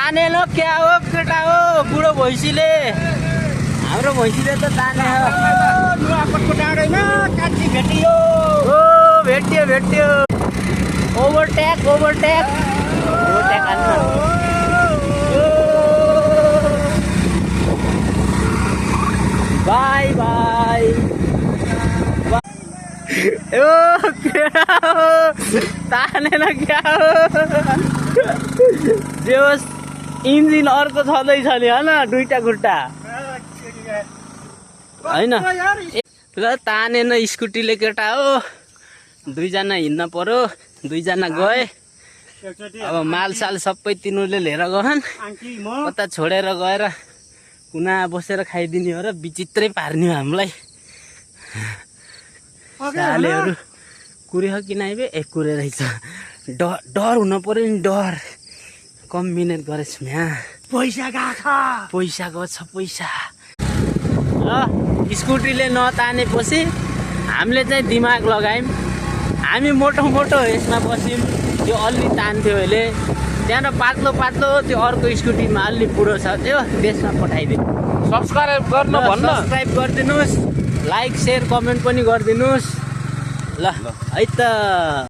ताने ल क्या हो केटा हो बुढो भैँसीले हाम्रो भैँसीले त ताने नुवाकोटको डाँडैमा कान्छी भेटियो। ओ भेट्यो ओभरटेक हाल्नु बाई ओ केटा हो तानेन क्या हो जे होस् इन्जिन अर्को छँदैछ नि होइन दुईटा खुट्टा होइन ल तानेन स्कुटीले केटा हो दुईजना हिँड्न पर्यो दुईजना गए अब मालसाल सबै तिनीहरूले लिएर गएन् कता छोडेर गएर कुना बसेर खाइदिने हो र विचित्रै पार्ने हो हामीलाई सालेहरू कुर्यो कि नाइबे कुरे रहेछ डर हुन पर्यो नि डर कम मिहिनेत गरेछ म्या पैसा गएको छ पैसा ल स्कुटीले नतानेपछि हामीले चाहिँ दिमाग लगायौँ हामी मोटो यसमा बस्यौँ त्यो अलि तान्थ्यो अहिले त्यहाँबाट पातलो त्यो अर्को स्कुटीमा अलि बुढो छ त्यो त्यसमा पठाइदिउँ सब्सक्राइब गर्न भन्न सब्सक्राइब गरिदिनुहोस् लाइक सेयर कमेन्ट पनि गरिदिनुहोस् ल है त।